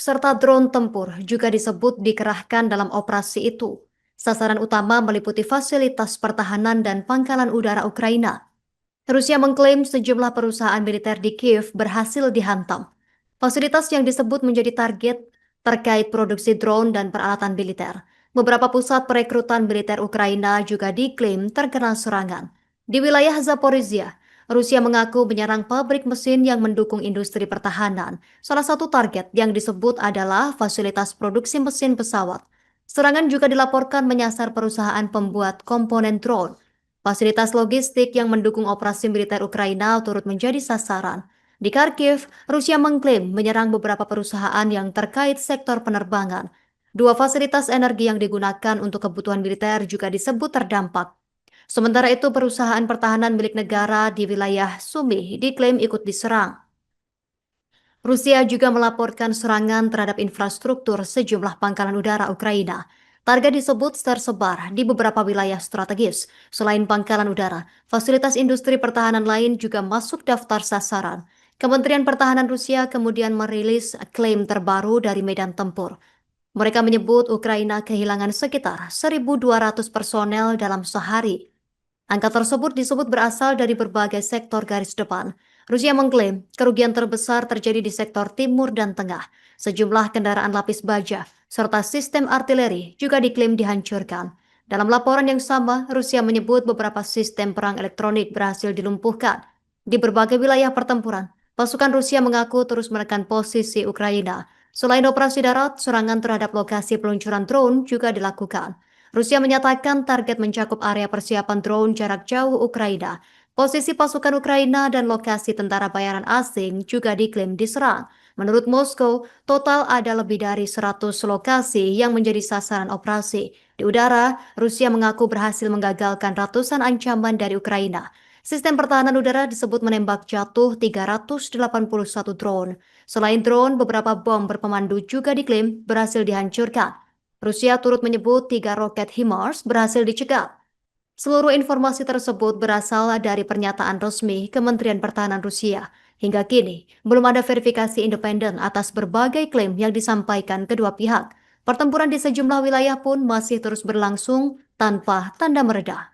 serta drone tempur juga disebut dikerahkan dalam operasi itu. Sasaran utama meliputi fasilitas pertahanan dan pangkalan udara Ukraina. Rusia mengklaim sejumlah perusahaan militer di Kiev berhasil dihantam. Fasilitas yang disebut menjadi target terkait produksi drone dan peralatan militer. Beberapa pusat perekrutan militer Ukraina juga diklaim terkena serangan. Di wilayah Zaporizhia, Rusia mengaku menyerang pabrik mesin yang mendukung industri pertahanan. Salah satu target yang disebut adalah fasilitas produksi mesin pesawat. Serangan juga dilaporkan menyasar perusahaan pembuat komponen drone. Fasilitas logistik yang mendukung operasi militer Ukraina turut menjadi sasaran. Di Kharkiv, Rusia mengklaim menyerang beberapa perusahaan yang terkait sektor penerbangan. Dua fasilitas energi yang digunakan untuk kebutuhan militer juga disebut terdampak. Sementara itu, perusahaan pertahanan milik negara di wilayah Sumy diklaim ikut diserang. Rusia juga melaporkan serangan terhadap infrastruktur sejumlah pangkalan udara Ukraina. Target disebut tersebar di beberapa wilayah strategis. Selain pangkalan udara, fasilitas industri pertahanan lain juga masuk daftar sasaran. Kementerian Pertahanan Rusia kemudian merilis klaim terbaru dari medan tempur. Mereka menyebut Ukraina kehilangan sekitar 1.200 personel dalam sehari. Angka tersebut disebut berasal dari berbagai sektor garis depan. Rusia mengklaim kerugian terbesar terjadi di sektor timur dan tengah. Sejumlah kendaraan lapis baja serta sistem artileri juga diklaim dihancurkan. Dalam laporan yang sama, Rusia menyebut beberapa sistem perang elektronik berhasil dilumpuhkan. Di berbagai wilayah pertempuran, pasukan Rusia mengaku terus menekan posisi Ukraina. Selain operasi darat, serangan terhadap lokasi peluncuran drone juga dilakukan. Rusia menyatakan target mencakup area persiapan drone jarak jauh Ukraina. Posisi pasukan Ukraina dan lokasi tentara bayaran asing juga diklaim diserang. Menurut Moskow, total ada lebih dari 100 lokasi yang menjadi sasaran operasi. Di udara, Rusia mengaku berhasil menggagalkan ratusan ancaman dari Ukraina. Sistem pertahanan udara disebut menembak jatuh 381 drone. Selain drone, beberapa bom berpemandu juga diklaim berhasil dihancurkan. Rusia turut menyebut 3 roket HIMARS berhasil dicegat. Seluruh informasi tersebut berasal dari pernyataan resmi Kementerian Pertahanan Rusia. Hingga kini, belum ada verifikasi independen atas berbagai klaim yang disampaikan kedua pihak. Pertempuran di sejumlah wilayah pun masih terus berlangsung tanpa tanda mereda.